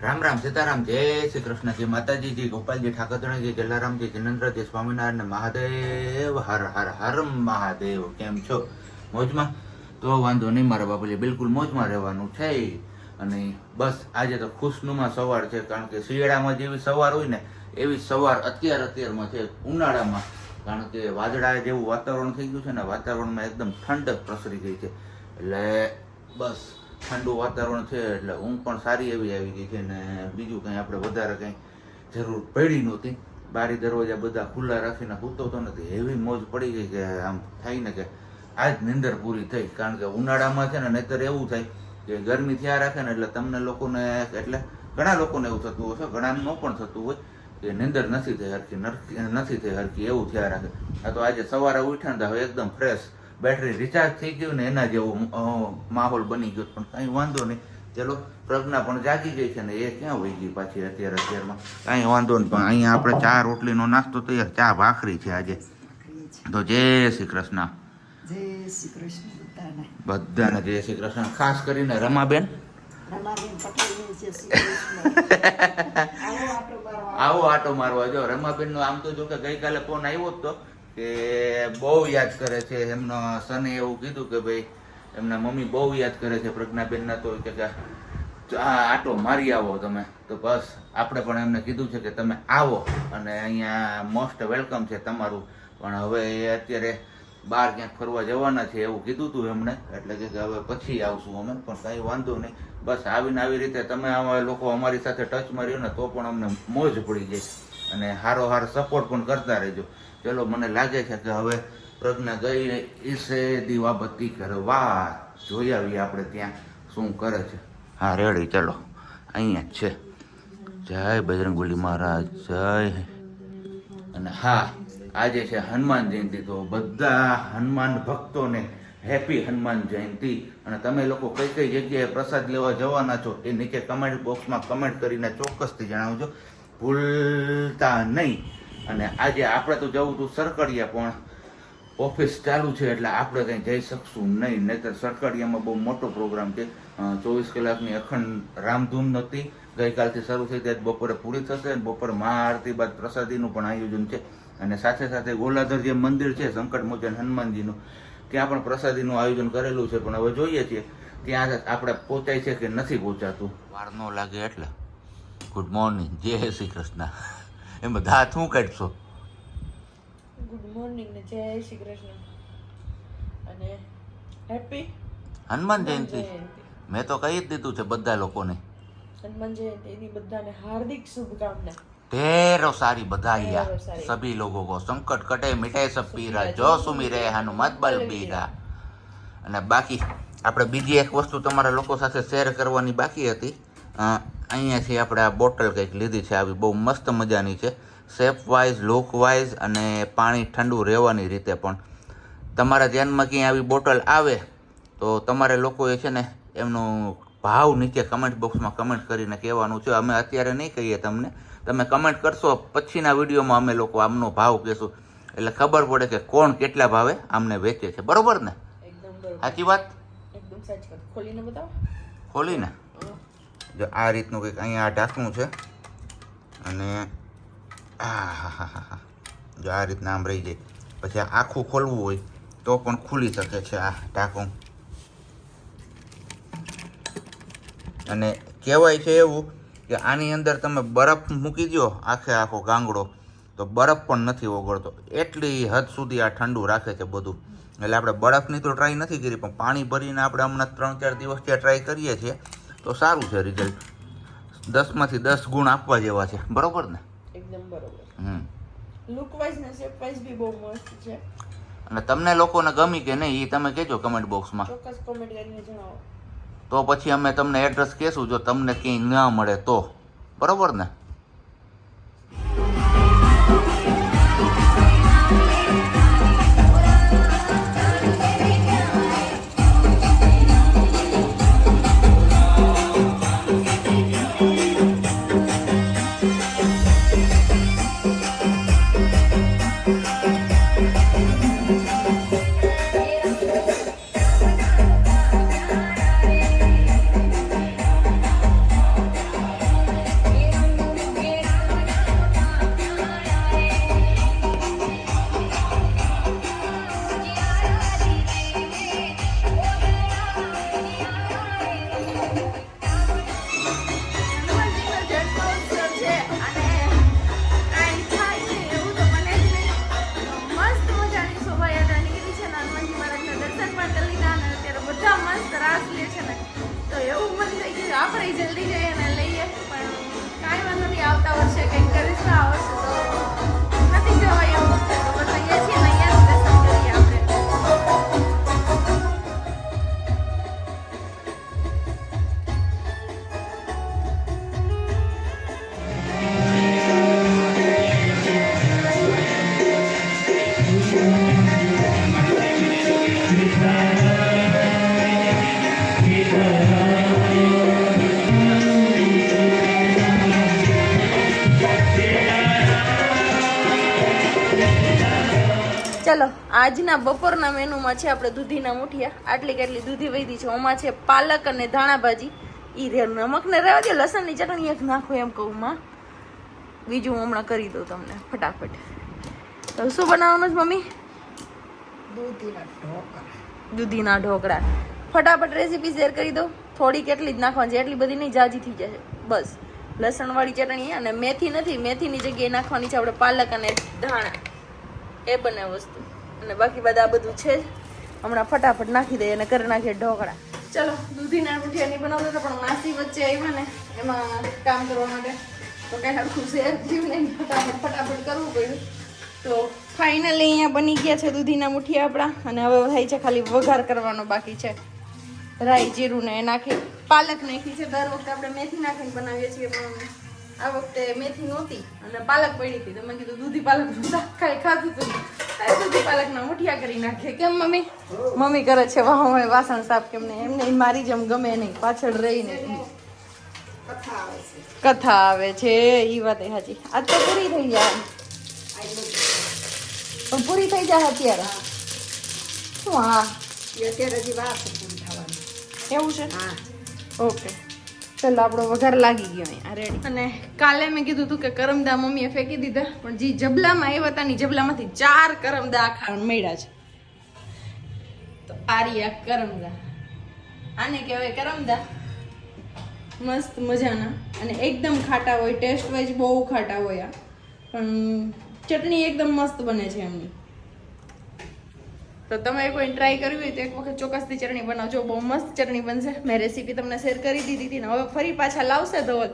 રામ રામ સીતારામ જય શ્રી કૃષ્ણ જય માતાજી જય ગોપાલજી ઠાકરજી જલારામજી જિનેન્દ્રજી સ્વામિનારાયણ મહાદેવ હર હર હર મહાદેવ. કેમ છો? મોજમાં? તો વાંધો નહીં મારા બાપુજી, બિલકુલ મોજમાં રહેવાનું છે. અને બસ આજે તો ખુશનુમા સવાર છે, કારણ કે શિયાળામાં જેવી સવાર હોય ને એવી સવાર અત્યારમાં છે ઉનાળામાં. કારણ કે વાદળા જેવું વાતાવરણ થઈ ગયું છે ને, વાતાવરણમાં એકદમ ઠંડક પ્રસરી ગઈ છે. એટલે બસ ઠંડુ વાતાવરણ છે એટલે ઊંઘ પણ સારી એવી આવી ગઈ છે. ને બીજું કંઈ આપણે વધારે કંઈ જરૂર પડી નહોતી. બારી દરવાજા બધા ખુલ્લા રાખીને સૂતો તો નથી. એવી મોજ પડી ગઈ કે આમ થાય ને કે આજ નિંદર પૂરી થઈ. કારણ કે ઉનાળામાં છે ને નહીંતર એવું થાય કે ગરમી થયા રાખે ને એટલે તમને લોકોને, એટલે ઘણા લોકોને એવું થતું હશે, ઘણા ન પણ થતું હોય કે નિંદર નથી થઈ હરખી એવું થયા રાખે. આ તો આજે સવારે ઉઠ્યા ને હવે એકદમ ફ્રેશ, બેટરી રિચાર્જ થઈ ગયું ને એના જેવો માહોલ બની ગયો. પણ કાંઈ વાંધો નહીં, ચલો પ્રજ્ઞા પણ જાગી ગઈ છે ને એ ક્યાં વહી ગઈ પાછી અત્યારમાં. કાંઈ વાંધો નહીં. પણ અહીંયા આપણે ચા રોટલીનો નાસ્તો તૈયાર, ચા ભાખરી છે આજે તો. જય શ્રી કૃષ્ણ. જય શ્રી કૃષ્ણ બધાને જય શ્રી કૃષ્ણ. ખાસ કરીને રમાબેન, આવો આટો મારવા. જો રમાબેન નો આમ તો જો કે ગઈકાલે ફોન આવ્યો જ તો કે બહુ યાદ કરે છે. એમના સને એવું કીધું કે ભાઈ એમના મમ્મી બહુ યાદ કરે છે પ્રજ્ઞાબેનના, તો કે આટો મારી આવો તમે. તો બસ આપણે પણ એમને કીધું છે કે તમે આવો અને અહીંયા મોસ્ટ વેલકમ છે તમારું. પણ હવે એ અત્યારે બહાર ક્યાંક ફરવા જવાના છે એવું કીધું હતું એમણે, એટલે કે હવે પછી આવશું અમે. પણ કાંઈ વાંધો નહીં, બસ આવીને આવી રીતે તમે આવા લોકો અમારી સાથે ટચમાં રહ્યો ને તો પણ અમને મોજ પડી જાય અને હારો હાર સપોર્ટ પણ કરતા રહેજો. ચલો મને લાગે છે કે હવે પ્રજ્ઞા ગઈ ઈસે દીવાબત્તી કરવા, જોઈ આવીએ આપણે ત્યાં શું કરે છે. હા રેડી, ચલો અહીંયા જ છે. જય બજરંગબલી મહારાજ જય. અને હા આજે છે હનુમાન જયંતિ, તો બધા હનુમાન ભક્તોને હેપી હનુમાન જયંતિ. અને તમે લોકો કઈ કઈ જગ્યાએ પ્રસાદ લેવા જવાના છો એ નીચે કમેન્ટ બોક્સમાં કમેન્ટ કરીને ચોક્કસથી જણાવજો, ભૂલતા નહીં. અને આજે આપણે તો જવું હતું સરકડિયા, પણ ઓફિસ ચાલુ છે એટલે આપણે કંઈ જઈ શકશું નહીં. નહીંતર સરકડિયામાં બહુ મોટો પ્રોગ્રામ છે. 24 કલાકની અખંડ રામધૂન નથી, ગઈકાલથી શરૂ થઈ ત્યાં બપોરે પૂરી થશે. અને બપોરે મહાઆરતી બાદ પ્રસાદીનું પણ આયોજન છે. અને સાથે સાથે ગોલાધર જે મંદિર છે સંકટમોચન હનુમાનજીનું, ત્યાં પણ પ્રસાદીનું આયોજન કરેલું છે. પણ હવે જોઈએ છીએ ત્યાં આપણે પહોંચાય છે કે નથી પહોંચાતું. વાર ન લાગે એટલે. ગુડ મોર્નિંગ, જય શ્રી કૃષ્ણ. એમ બધા શું કાઢશો? ગુડ મોર્નિંગ ને જય શ્રી કૃષ્ણ અને હેપી હનુમાન જયંતિ. મેં તો કહી જ દીધું છે બધા લોકોને. હનુમાન જયંતિની બધાને હાર્દિક શુભકામના. ઢેરો સારી બધાઈયા સभी लोगों को, संकट कटे मिटे सब पीरा, जो सुमिरे हनुमत बलबीरा. અને બાકી આપણે બીજી એક વસ્તુ તમારા લોકો સાથે શેર કરવાની બાકી હતી. અહીંયાથી આપણે આ બોટલ કંઈક લીધી છે, આવી બહુ મસ્ત મજાની છે, શેપ વાઇઝ, લુક વાઇઝ અને પાણી ઠંડુ રહેવાની રીતે પણ. તમારા ધ્યાનમાં ક્યાંય આવી બોટલ આવે તો તમારે લોકોએ છે ને એમનો ભાવ નીચે કમેન્ટ બોક્સમાં કમેન્ટ કરીને કહેવાનું છે. અમે અત્યારે નહીં કહીએ તમને, તમે કમેન્ટ કરશો પછીના વિડીયોમાં અમે લોકો આમનો ભાવ કહેશું, એટલે ખબર પડે કે કોણ કેટલા ભાવે આમને વેચે છે. બરોબર ને? એકદમ બરોબર, સાચી વાત? એકદમ સાચી વાત. ખોલીને બતાવો. ખોલીને જો આ રીતનું કંઈક અહીંયા ઢાંકણું છે અને જો આ રીતના આમ રહી જાય. પછી આ આખું ખોલવું હોય તો પણ ખુલી શકે છે આ ઢાંકણું. અને કહેવાય છે એવું કે આની અંદર તમે બરફ મૂકી દો આખો ગાંગડો તો બરફ પણ નથી ઓગળતો, એટલી હદ સુધી આ ઠંડુ રાખે છે બધું. એટલે આપણે બરફની તો ટ્રાય નથી કરી, પણ પાણી ભરીને આપણે હમણાં 3-4 દિવસ ત્યાં ટ્રાય કરીએ છીએ તો સારું છે રિઝલ્ટ. 10 માંથી 10 ગુણ આપવા જેવા છે. બરોબર ને? એકદમ બરોબર. લુક વાઇઝ ને શેપ વાઇઝ બી બહુ મસ્ત છે. અને તમને લોકોને ગમી કે નહીં એ તમે કહેજો કમેન્ટ બોક્સમાં. ચોક્કસ કમેન્ટ કરીને જણાવો, તો પછી અમે તમને એડ્રેસ કહેશું જો તમને ક્યાંય ન મળે તો. બરોબર ને? ચલો આજના બપોરના મેનુમાં છે આપણે દૂધીના મુઠિયા. આટલી કેટલી દૂધી વધી છે. ઓમાં છે પાલક અને ધાણા ભાજી. ઈ નમક ને રહેવા દે, લસણની ચટણી એક નાખો એમ કહું માં. બીજું હું હમણાં કરી દઉં તમને ફટાફટ. તો શું બનાવવાનું છે મમ્મી? દૂધીના ઢોકળા. ફટાફટ રેસીપી શેર કરી દઉં. થોડી કેટલી જ નાખવાની છે, એટલી બધી નહીં, જાજી થઈ જશે. બસ લસણવાળી ચટણી અને મેથી નથી, મેથીની જગ્યાએ નાખવાની છે આપણે પાલક અને ધાણા. એ બંને વસ્તુ અને બાકી બધા બધું છે જ. હમણાં ફટાફટ નાખી દઈએ અને કરી નાખીએ ઢોકળા. ચલો દૂધીના મુઠિયા નહીં બનાવતા હતા, પણ માસી વચ્ચે આવ્યા ને એમાં કામ કરવા માટે તો કઈ હરખું શેર થયું નહીં, ફટાફટ કરવું પડ્યું. તો ફાઇનલી અહીંયા બની ગયા છે દૂધીના મુઠિયા આપણા. અને હવે થાય છે ખાલી વઘાર કરવાનો બાકી છે. રાઈ જીરું ને નાખી પાલક નાખી છે. દર વખતે આપણે મેથી નાખીને બનાવીએ છીએ, પણ આ વખતે મેથી નહોતી અને પાલક પડી હતી. તો મેં કીધું દૂધી પાલકનું શાક ખાઈ ખાધું હતું, દૂધી પાલકના મુઠિયા કરી નાખીએ. કેમ મમ્મી? મમ્મી કરે છે વાહ વાસણ સાફ. કેમ ને એમને મારી જેમ ગમે નહીં, પાછળ રહીને કથા આવે છે. એ વાત એ સાચી. આજ તો પૂરી થઈ જાય, પણ પૂરી થઈ જાય અત્યારે. શું? હા અત્યારે હજી વાર છે પૂરી થવાની. એવું છે? હા ઓકે. ચાલો આપણો વઘાર લાગી ગયો અહીંયા રેડી. અને કાલે મેં કીધું હતું કે કરમદા મમ્મીએ ફેંકી દીધા, પણ જે જબલામાં આવ્યા હતા ની જબલામાંથી 4 કરમદા ખાવા મળ્યા છે. તો આર્યા કરમદા, આને કહેવાય કરમદા. મસ્ત મજાના અને એકદમ ખાટા હોય, ટેસ્ટ વાઇઝ બહુ ખાટા હોય. પણ ચટણી એકદમ મસ્ત બને છે એમની. તો તમે કોઈ ટ્રાય કરવી હોય તો એક વખત ચોક્કસથી ચટણી બનાવજો, બહુ મસ્ત ચટણી બનશે. મેં રેસીપી તમને શેર કરી દીધી હતી ને હવે ફરી પાછા લાવશે ધવલ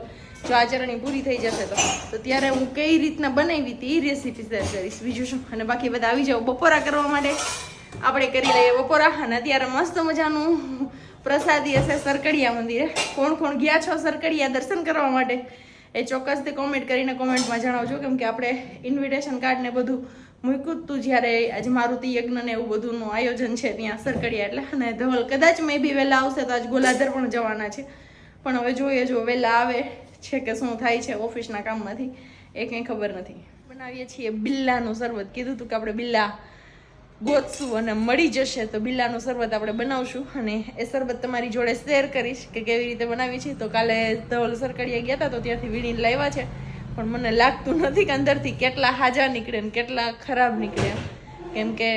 જો આ ચટણી પૂરી થઈ જશે તો ત્યારે હું કઈ રીતના બનાવી હતી એ રેસીપી શેર કરીશ. બીજું શું? અને બાકી બધા આવી જાઓ બપોરા કરવા માટે. આપણે કરી લઈએ બપોરા. અને અત્યારે મસ્ત મજાનું પ્રસાદી હશે સરકડિયા મંદિરે. કોણ કોણ ગયા છો સરકડિયા દર્શન કરવા માટે એ ચોક્કસથી કોમેન્ટ કરીને કોમેન્ટમાં જણાવજો, કેમ કે આપણે ઇન્વિટેશન કાર્ડ ને બધું મૂક્યું હતું જ્યારે આજે મારુતિ યજ્ઞ ને એવું બધુંનું આયોજન છે ત્યાં સરકડિયા એટલે. અને ધવલ કદાચ મેં બી વહેલા આવશે તો આજ ગોલાધર પણ જવાના છે, પણ હવે જોઈએ જો વહેલા આવે છે કે શું થાય છે ઓફિસના કામમાંથી એ કંઈ ખબર નથી. બનાવીએ છીએ બિલ્લાનું શરબત. કીધું હતું કે આપણે બિલ્લા ગોતશું અને મળી જશે તો બિલ્લાનું શરબત આપણે બનાવશું અને એ શરબત તમારી જોડે શેર કરીશ કે કેવી રીતે બનાવી છે. તો કાલે ધવલ સરકડિયા ગયા હતા તો ત્યાંથી વીણીને લાવ્યા છે, પણ મને લાગતું નથી કે અંદરથી કેટલા હાજા નીકળે ને કેટલા ખરાબ નીકળે, કેમ કે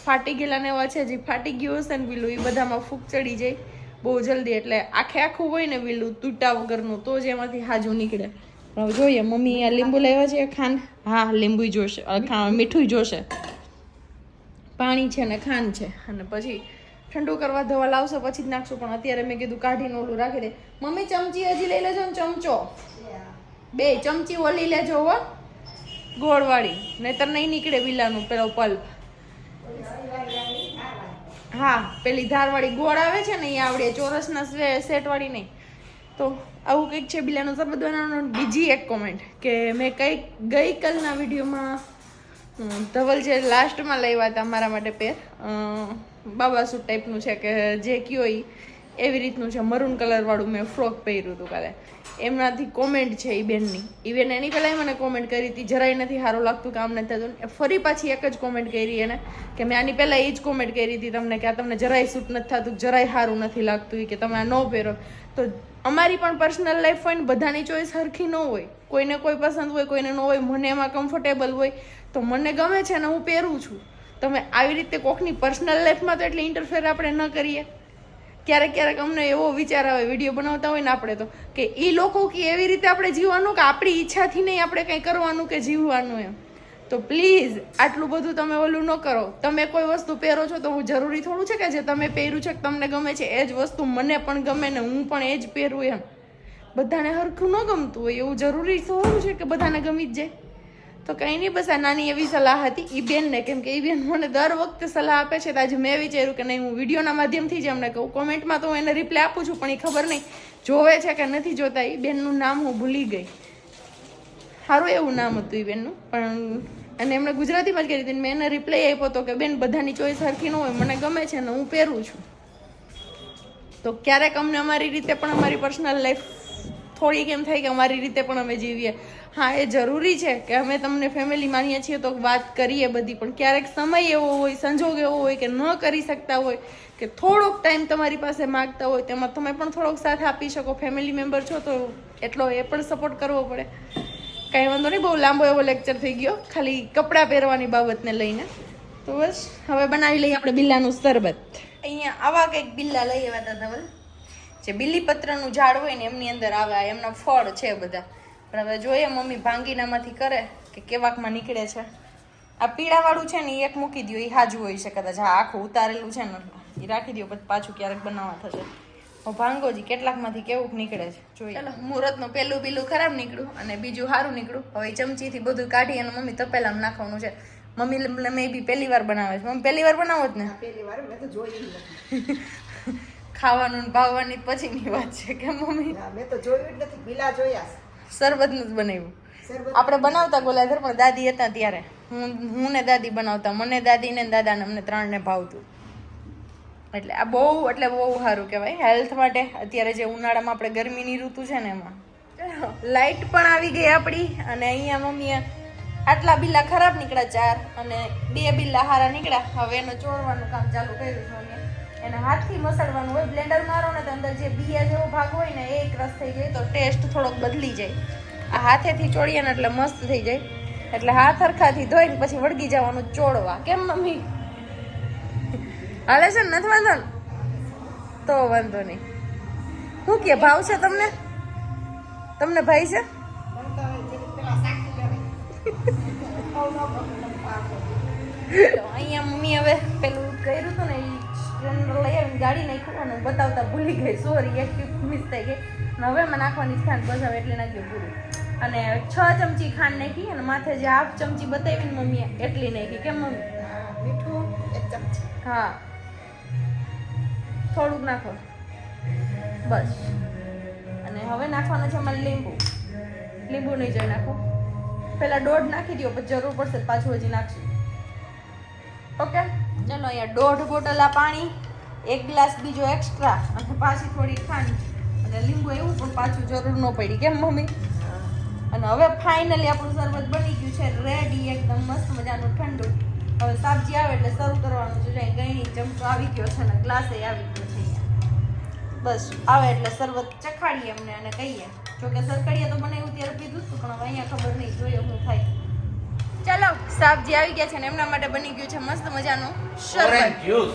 ફાટી ગયેલા ને એવા છે. જે ફાટી ગયું હશે ને બીલું એ બધામાં ફૂગ ચડી જાય બહુ જલ્દી, એટલે આખું હોય ને બીલું તૂટા વગરનું તો જ એમાંથી હાજું નીકળે. હવે જોઈએ મમ્મી આ લીંબુ લાવ્યા છે, ખાંડ, હા લીંબુ જોશે, મીઠું જોશે, પાણી છે ને ખાંડ છે, અને પછી ઠંડુ કરવા ધવલ આવશે પછી જ નાખશું. પણ અત્યારે મેં કીધું કાઢીને ઓલું રાખી દે. મમ્મી ચમચી હજી લઈ લેજો ને, ચમચો 2 ચમચી ઓલી લેજો હો ગોળવાળી, નહીતર નહીં નીકળે બિલાનું પેલો પલ્પ. હા પેલી ધારવાળી ગોળ આવે છે ને એ આવડે, ચોરસના સેટવાળી નહીં. તો આવું કંઈક છે બિલાનું શરબત બનાવવાનું. બીજી એક કોમેન્ટ કે મેં ગઈકાલના વિડીયોમાં ધવલ જે લાસ્ટમાં લાવ્યા હતા મારા માટે પેર બાબા સૂટ ટાઈપનું છે કે જે કયો એવી રીતનું છે, મરૂન કલરવાળું મેં ફ્રોક પહેર્યું હતું કાલે. એમનાથી કોમેન્ટ છે એ બેનની. ઇવન એની પહેલાં મને કોમેન્ટ કરી હતી જરાય નથી સારું લાગતું કામ નથી થતું. ફરી પાછી એક જ કોમેન્ટ કરી એને કે મેં આની પહેલાં એ જ કોમેન્ટ કરી હતી તમને કે આ તમને જરાય સૂટ નથી થતું, જરાય સારું નથી લાગતું કે તમે આ ન પહેરો. તો અમારી પણ પર્સનલ લાઈફ હોય ને બધાની ચોઈસ સરખી ન હોય, કોઈને કોઈ પસંદ હોય કોઈને ન હોય. મને એમાં કમ્ફર્ટેબલ હોય તો મને ગમે છે ને હું પહેરું છું. તમે આવી રીતે કોકની પર્સનલ લાઈફમાં તો એટલી ઇન્ટરફેર આપણે ન કરીએ. ક્યારેક અમને એવો વિચાર આવે વિડીયો બનાવતા હોય ને આપણે તો કે એ લોકો કે એવી રીતે આપણે જીવવાનું કે આપણી ઈચ્છાથી નહીં આપણે કંઈ કરવાનું કે જીવવાનું એમ. તો પ્લીઝ આટલું બધું તમે ઓલું ન કરો. તમે કોઈ વસ્તુ પહેરો છો તો હું જરૂરી થોડું છે કે જે તમે પહેર્યું છે કે તમને ગમે છે એ જ વસ્તુ મને પણ ગમે ને હું પણ એ જ પહેરું એમ. બધાને હરખું ન ગમતું હોય એવું જરૂરી થોડું છે કે બધાને ગમી જ જાય. તો કંઈ નહીં, બસ આ નાની એવી સલાહ હતી એ બેનને, કેમ કે એ બેન મને દર વખતે સલાહ આપે છે. તો આજે મેં વિચાર્યું કે નહીં હું વિડીયોના માધ્યમથી જ એમને કહું. કોમેન્ટમાં તો હું એને રિપ્લાય આપું છું પણ એ ખબર નહીં જોવે છે કે નથી જોતા. એ બેનનું નામ હું ભૂલી ગઈ, સારું એવું નામ હતું એ બેનનું, પણ અને એમણે ગુજરાતીમાં જ કરી હતી. મેં એને રિપ્લાય આપ્યો હતો કે બેન બધાની ચોઈસ સરખી ન હોય, મને ગમે છે ને હું પહેરું છું. તો ક્યારેક અમને અમારી રીતે પણ અમારી પર્સનલ લાઈફ થોડીક એમ થાય કે અમારી રીતે પણ અમે જીવીએ. હા, એ જરૂરી છે કે અમે તમને ફેમિલી માનીએ છીએ તો વાત કરીએ બધી, પણ ક્યારેક સમય એવો હોય, સંજોગ એવો હોય કે ન કરી શકતા હોય, કે થોડોક ટાઈમ તમારી પાસે માગતા હોય, તેમાં તમે પણ થોડોક સાથ આપી શકો. ફેમિલી મેમ્બર છો તો એટલો એ પણ સપોર્ટ કરવો પડે. કાંઈ વાંધો નહીં, બહુ લાંબો એવો લેક્ચર થઈ ગયો ખાલી કપડાં પહેરવાની બાબતને લઈને. તો બસ હવે બનાવી લઈએ આપણે બિલ્લાનું શરબત. અહીંયા આવા કંઈક બિલ્લા લઈ આવ્યા હતા ધવલ, જે બીલીપત્રનું ઝાડ હોય ને એમની અંદર આવે, એમના ફળ છે બધા. પણ હવે જોઈએ મમ્મી ભાંગીનામાંથી કરે કે કેવાકમાં નીકળે છે. આ પીળાવાળું છે ને એ એક મૂકી દો, એ હાજુ હોય છે કદાચ. આ આખું ઉતારેલું છે ને એ રાખી દો, પછી પાછું ક્યારેક બનાવવા થશે. ભાંગોજી કેટલાકમાંથી કેવું નીકળે છે જોઈએ. ચાલો, મુહૂર્તનું પેલું બીલું ખરાબ નીકળ્યું અને બીજું સારું નીકળ્યું. હવે ચમચીથી બધું કાઢી અને મમ્મી તપેલામાં નાખવાનું છે. મમ્મી મેં બી પહેલી વાર બનાવે છે. મમ્મી પહેલી વાર બનાવો જ ને? પહેલી વાર મેં તો જોયું નથી. ખાવાનું ને ભાવવાની પછીની વાત છે કે મમ્મી. મેં તો જોયું જ નથી, બિલા જોયા શરબતનું જ બનાવ્યું. શરબત આપણે બનાવતા ગોલાધર, પણ દાદી હતા ત્યારે હું ને દાદી બનાવતા. મને, દાદીને ને દાદાને અમને ત્રણને ભાવતું. એટલે આ બહુ સારું કહેવાય હેલ્થ માટે. અત્યારે જે ઉનાળામાં આપણે ગરમીની ઋતુ છે ને એમાં. લાઇટ પણ આવી ગઈ આપણી. અને અહીંયા મમ્મીએ આટલા બિલ્લા ખરાબ નીકળ્યા 4 અને 2 બિલ્લા હારા નીકળ્યા. હવે એનું ચોળવાનું કામ ચાલુ કર્યું છે મમ્મીએ. એને હાથથી મસળવાનું હોય. બ્લેન્ડર મારો ને તો અંદર જે બિયા જેવો ભાગ હોય ને એ એક રસ થઈ જાય તો ટેસ્ટ થોડોક બદલી જાય. આ હાથેથી ચોળીએ ને એટલે મસ્ત થઈ જાય. એટલે હાથ હરખાથી ધોઈને પછી વળગી જવાનું ચોળવા. કેમ મમ્મી? હાલે છે ને? નથી વાંધો ને? તો વાંધો નહીં. શું કે ભાવ છે તમને? તમને ભાઈ છે? અહીંયા મમ્મી હવે પેલું કર્યું હતું ને એ સ્ટ્રેનર લઈ આવીને ગાડી નાખ્યું અને બતાવતા ભૂલી ગઈ. સોરી, એક મિસ થઈ ગઈ. હવે એમાં નાખવાની ખાંડ બસ હવે એટલે નાખ્યું પૂરું. અને 6 ચમચી ખાંડ નાખી અને માથે જે 1/2 ચમચી બતાવી ને મમ્મીએ એટલી નાખી. કેમ મમ્મી? મીઠું 1 ચમચી. હા, થોડુંક નાખો બસ. અને હવે નાખવાનું છે એમાં લીંબુ. લીંબુ નહીં જોઈ નાખો. પહેલાં 1.5 નાખી દો, પછી જરૂર પડશે પાછું હજી નાખશું. ઓકે, ચાલો અહીંયા 1.5 બોટલ આ પાણી, 1 ગ્લાસ બીજો એક્સ્ટ્રા અને પાછી થોડી ખાંડ અને લીંબુ એવું પણ પાછું જરૂર ન પડી. કેમ મમ્મી? અને હવે ફાઇનલી આપણું શરબત બની ગયું છે રેડી, એકદમ મસ્ત મજાનું ઠંડુ. હવે સબ્જી આવે એટલે શરૂ કરવાનું છે. ગઈની ચમચો આવી ગયો છે ને ગ્લાસે આવી ગયો છે અહીંયા. બસ આવે એટલે શરબત ચખાડીએ અમને અને કહીએ. જોકે સરકડીએ તો બનાવ્યું ત્યારે પીધું હતું, પણ હવે અહીંયા ખબર નહીં, જોઈએ શું થાય. ચાલો, સબ્જી આવી ગયા છે ને એમના માટે બની ગયું છે મસ્ત મજાનું શરબત. જ્યુસ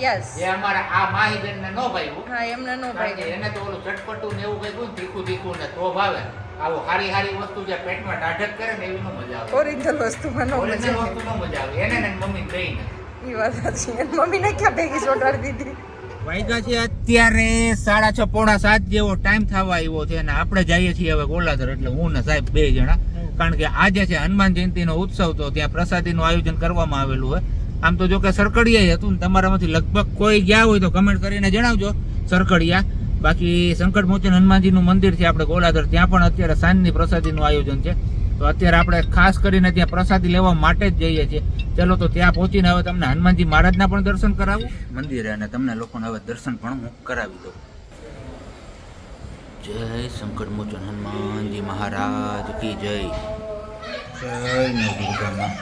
યસ, એ અમારા આ માહી બેન ને નો ભાવ્યું. હા એમને નો ભાઈ. એને તો ઓલું ચટપટું ને એવું કઈ તીખું ને તો ભાવે. આવો હારી વસ્તુ જે પેટમાં ટાઢક કરે ને એવી નો મજા આવે. ઓરિજિનલ વસ્તુમાં નો મજા આવે. વસ્તુ નો મજા આવે. એને ને મમ્મી કહીને એ વાત સાચી. મમ્મીને ક્યાં ભેગી ચોટાડી દીધી. વાગ્યા છે અત્યારે 6:30 પોણા 7 જેવો ટાઈમ થવા આવ્યો છે અને આપણે જઈએ છીએ હવે ગોલાધર. એટલે હું ને સાહેબ 2 જણા, કારણ કે આજે છે હનુમાન જયંતિનો ઉત્સવ, તો ત્યાં પ્રસાદીનું આયોજન કરવામાં આવેલું હોય. આમ તો જો કે સરકડિયા હતું ને, તમારામાંથી લગભગ કોઈ ગયા હોય તો કમેન્ટ કરીને જણાવજો સરકડિયા. બાકી સંકટ મોચન હનુમાનજીનું મંદિર છે આપણે ગોલાધર, ત્યાં પણ અત્યારે સાંજની પ્રસાદીનું આયોજન છે. તો અત્યારે આપણે ખાસ કરીને ત્યાં પ્રસાદી લેવા માટે જ જઈએ છીએ. ચલો તો ત્યાં પહોંચીને હવે તમને હનુમાનજી મહારાજના પણ દર્શન કરાવું મંદિરે, અને તમને લોકોને હવે દર્શન પણ હું કરાવી દઉં. જય સંકટ મોચન હનુમાનજી મહારાજ કી જય. જય નવદુર્ગામાં.